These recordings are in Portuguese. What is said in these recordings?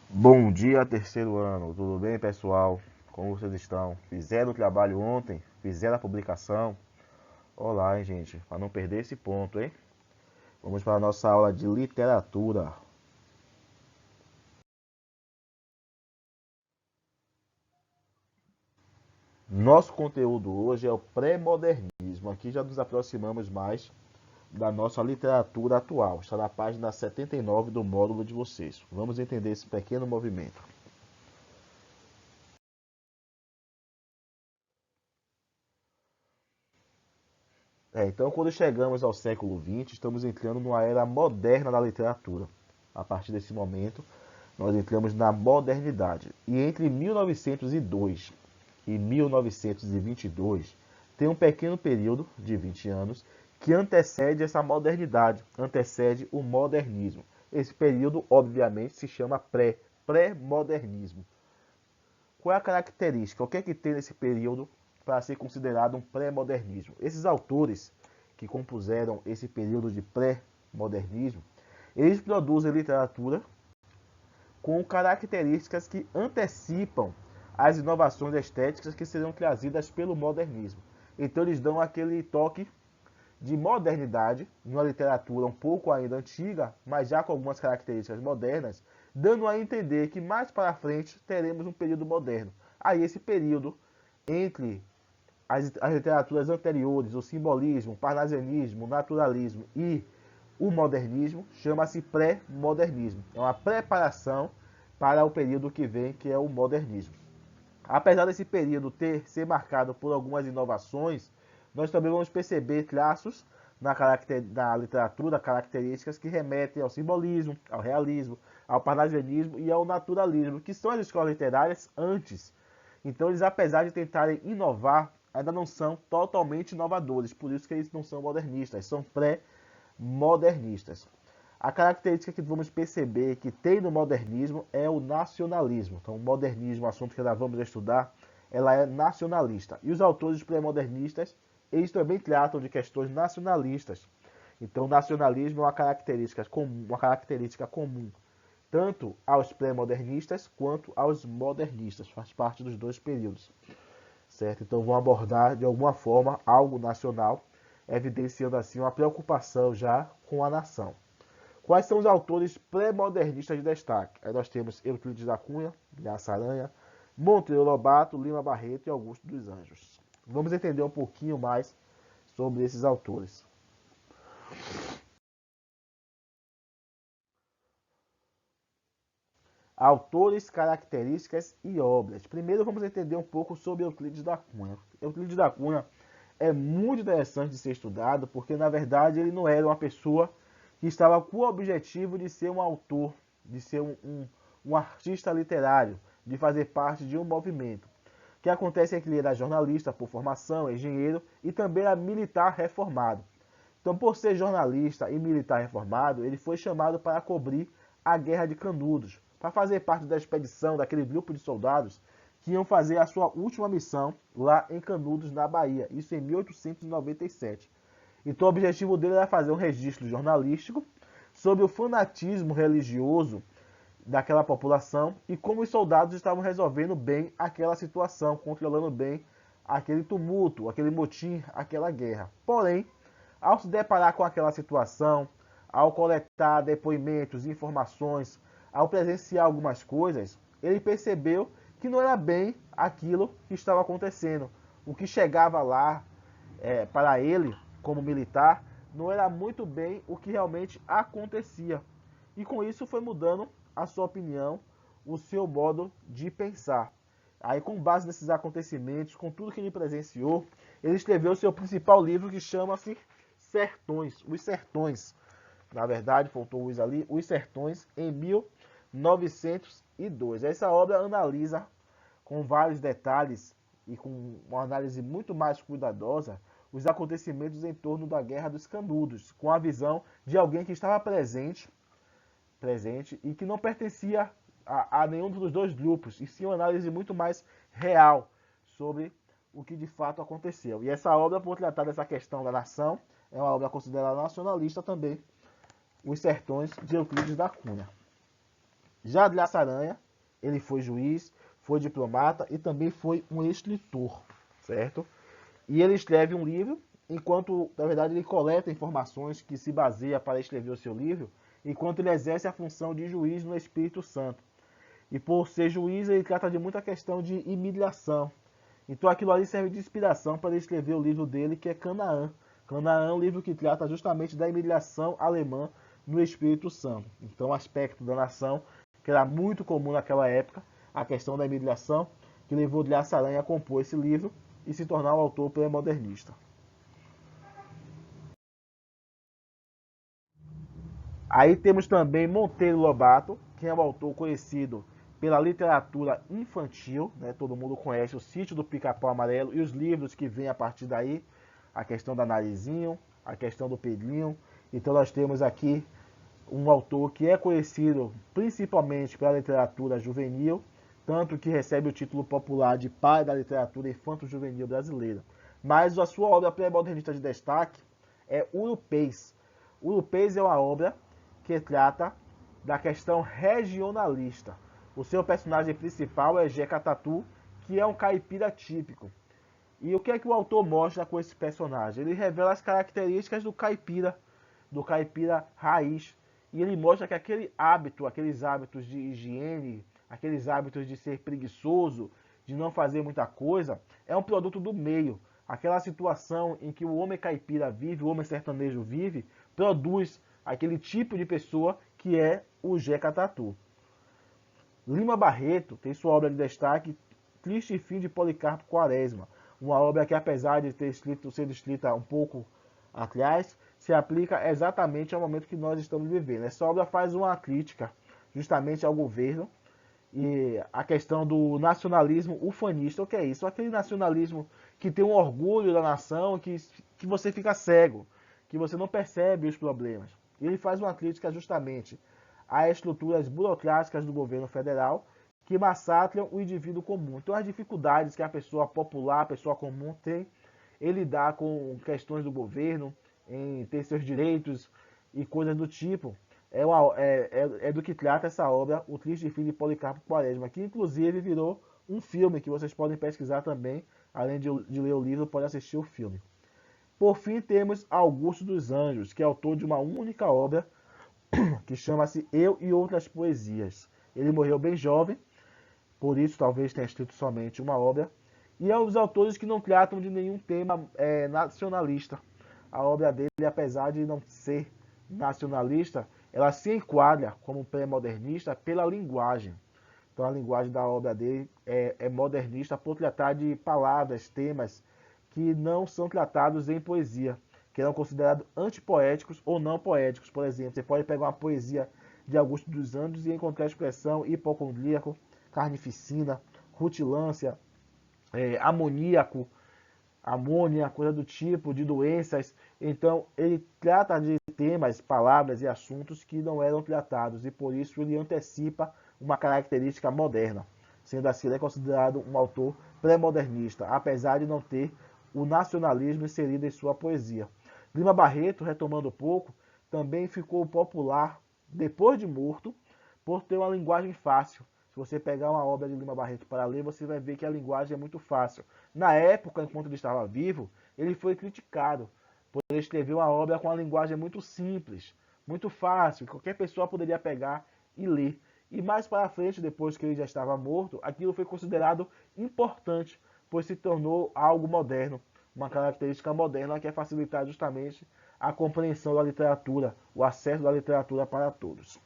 Bom dia, terceiro ano. Tudo bem, pessoal? Como vocês estão? Fizeram o trabalho ontem? Fizeram a publicação? Olá, hein, gente? Para não perder esse ponto, hein? Vamos para a nossa aula de literatura. Nosso conteúdo hoje é o pré-modernismo. Aqui já nos aproximamos mais da nossa literatura atual. Está na página 79 do módulo de vocês. Vamos entender esse pequeno movimento. Então, quando chegamos ao século XX, estamos entrando numa era moderna da literatura. A partir desse momento, nós entramos na modernidade. E entre 1902 e 1922, tem um pequeno período de 20 anos que antecede essa modernidade, antecede o modernismo. Esse período, obviamente, se chama pré-modernismo. Qual é a característica? O que é que tem nesse período para ser considerado um pré-modernismo? Esses autores que compuseram esse período de pré-modernismo, eles produzem literatura com características que antecipam as inovações estéticas que serão trazidas pelo modernismo. Então eles dão aquele toque de modernidade, numa literatura um pouco ainda antiga, mas já com algumas características modernas, dando a entender que mais para frente teremos um período moderno. Aí esse período entre as literaturas anteriores, o simbolismo, o parnasianismo, o naturalismo e o modernismo, chama-se pré-modernismo. É uma preparação para o período que vem, que é o modernismo. Apesar desse período ser marcado por algumas inovações, nós também vamos perceber traços na literatura, características que remetem ao simbolismo, ao realismo, ao parnasianismo e ao naturalismo, que são as escolas literárias antes. Então, eles, apesar de tentarem inovar, ainda não são totalmente inovadores, por isso que eles não são modernistas, são pré-modernistas. A característica que vamos perceber que tem no modernismo é o nacionalismo. Então, o modernismo, o assunto que nós vamos estudar, ela é nacionalista. E os autores pré-modernistas, eles também tratam de questões nacionalistas. Então, o nacionalismo é uma característica comum tanto aos pré-modernistas quanto aos modernistas. Faz parte dos dois períodos. Certo? Então, vão abordar de alguma forma algo nacional, evidenciando assim uma preocupação já com a nação. Quais são os autores pré-modernistas de destaque? Aí nós temos Euclides da Cunha, Graça Aranha, Monteiro Lobato, Lima Barreto e Augusto dos Anjos. Vamos entender um pouquinho mais sobre esses autores. Autores, características e obras. Primeiro vamos entender um pouco sobre Euclides da Cunha. Euclides da Cunha é muito interessante de ser estudado, porque na verdade ele não era uma pessoa que estava com o objetivo de ser um autor, de ser um artista literário, de fazer parte de um movimento. O que acontece é que ele era jornalista por formação, engenheiro e também era militar reformado. Então, por ser jornalista e militar reformado, ele foi chamado para cobrir a Guerra de Canudos, para fazer parte da expedição daquele grupo de soldados que iam fazer a sua última missão lá em Canudos, na Bahia, isso em 1897. Então o objetivo dele era fazer um registro jornalístico sobre o fanatismo religioso daquela população e como os soldados estavam resolvendo bem aquela situação, controlando bem aquele tumulto, aquele motim, aquela guerra. Porém, ao se deparar com aquela situação, ao coletar depoimentos, informações, ao presenciar algumas coisas, ele percebeu que não era bem aquilo que estava acontecendo. O que chegava lá para ele, como militar, não era muito bem o que realmente acontecia. E com isso foi mudando a sua opinião, o seu modo de pensar. Aí, com base nesses acontecimentos, com tudo que ele presenciou, ele escreveu o seu principal livro que chama-se Sertões, Os Sertões. Na verdade, faltou os ali, Os Sertões, em 1902. Essa obra analisa com vários detalhes e com uma análise muito mais cuidadosa os acontecimentos em torno da Guerra dos Canudos, com a visão de alguém que estava presente e que não pertencia a nenhum dos dois grupos, e sim uma análise muito mais real sobre o que de fato aconteceu. E essa obra, por tratar dessa questão da nação, é uma obra considerada nacionalista também, Os Sertões, de Euclides da Cunha. Já Adriaça Aranha, ele foi juiz, foi diplomata e também foi um escritor, certo? E ele escreve um livro, enquanto, na verdade, ele coleta informações que se baseia para escrever o seu livro, enquanto ele exerce a função de juiz no Espírito Santo. E por ser juiz, ele trata de muita questão de humilhação. Então aquilo ali serve de inspiração para ele escrever o livro dele, que é Canaã. Canaã é um livro que trata justamente da imigração alemã no Espírito Santo. Então, um aspecto da nação que era muito comum naquela época, a questão da imigração, que levou Adriaça Aranha a compor esse livro e se tornar um autor pré-modernista. Aí temos também Monteiro Lobato, que é um autor conhecido pela literatura infantil, né? Todo mundo conhece o Sítio do Pica-Pau Amarelo e os livros que vêm a partir daí, a questão da Narizinho, a questão do Pedrinho. Então nós temos aqui um autor que é conhecido principalmente pela literatura juvenil, tanto que recebe o título popular de pai da literatura infanto-juvenil brasileira. Mas a sua obra pré-modernista de destaque é Urupês. Urupês é uma obra que trata da questão regionalista. O seu personagem principal é Jeca Tatu, que é um caipira típico. E o que é que o autor mostra com esse personagem? Ele revela as características do caipira raiz. E ele mostra que aqueles hábitos de higiene, aqueles hábitos de ser preguiçoso, de não fazer muita coisa, é um produto do meio. Aquela situação em que o homem caipira vive, o homem sertanejo vive, produz aquele tipo de pessoa que é o Jeca Tatu. Lima Barreto tem sua obra de destaque Triste Fim de Policarpo Quaresma, uma obra que, apesar de ter sido escrita um pouco atrás, se aplica exatamente ao momento que nós estamos vivendo. Essa obra faz uma crítica justamente ao governo e a questão do nacionalismo ufanista. O que é isso? Aquele nacionalismo que tem um orgulho da nação, que você fica cego, que você não percebe os problemas. E ele faz uma crítica justamente às estruturas burocráticas do governo federal que massacram o indivíduo comum. Então as dificuldades que a pessoa popular, a pessoa comum tem em lidar com questões do governo, em ter seus direitos e coisas do tipo, é do que trata essa obra, O Triste Fim de Policarpo Quaresma, que inclusive virou um filme que vocês podem pesquisar também, além de ler o livro, pode assistir o filme. Por fim, temos Augusto dos Anjos, que é autor de uma única obra, que chama-se Eu e Outras Poesias. Ele morreu bem jovem, por isso talvez tenha escrito somente uma obra, e é um dos autores que não tratam de nenhum tema nacionalista. A obra dele, apesar de não ser nacionalista, ela se enquadra como pré-modernista pela linguagem. Então a linguagem da obra dele é modernista por tratar de palavras, temas que não são tratados em poesia, que eram considerados antipoéticos ou não poéticos. Por exemplo, você pode pegar uma poesia de Augusto dos Anjos e encontrar a expressão hipocondríaco, carnificina, rutilância, amoníaco, amônia, coisa do tipo, de doenças. Então, ele trata de temas, palavras e assuntos que não eram tratados, e por isso ele antecipa uma característica moderna. Sendo assim, ele é considerado um autor pré-modernista, apesar de não ter o nacionalismo inserido em sua poesia. Lima Barreto, retomando um pouco, também ficou popular depois de morto, por ter uma linguagem fácil. Se você pegar uma obra de Lima Barreto para ler, você vai ver que a linguagem é muito fácil. Na época, enquanto ele estava vivo, ele foi criticado por ele escrever uma obra com uma linguagem muito simples, muito fácil, que qualquer pessoa poderia pegar e ler. E mais para frente, depois que ele já estava morto, aquilo foi considerado importante, pois se tornou algo moderno, uma característica moderna que é facilitar justamente a compreensão da literatura, o acesso da literatura para todos.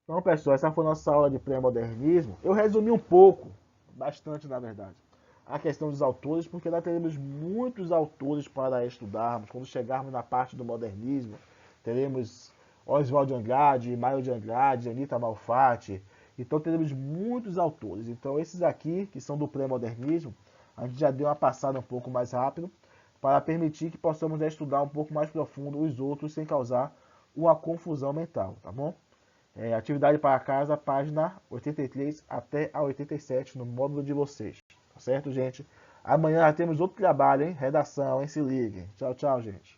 Então, pessoal, essa foi a nossa aula de pré-modernismo. Eu resumi um pouco, bastante na verdade, a questão dos autores, porque nós teremos muitos autores para estudarmos. Quando chegarmos na parte do modernismo, teremos Oswald de Andrade, Mário de Andrade, Anita Malfatti. Então, teremos muitos autores. Então, esses aqui, que são do pré-modernismo, a gente já deu uma passada um pouco mais rápido, para permitir que possamos estudar um pouco mais profundo os outros, sem causar uma confusão mental, tá bom? Atividade para casa, página 83 até a 87 no módulo de vocês. Tá certo, gente? Amanhã já temos outro trabalho, hein? Redação, hein? Se liguem. Tchau, tchau, gente.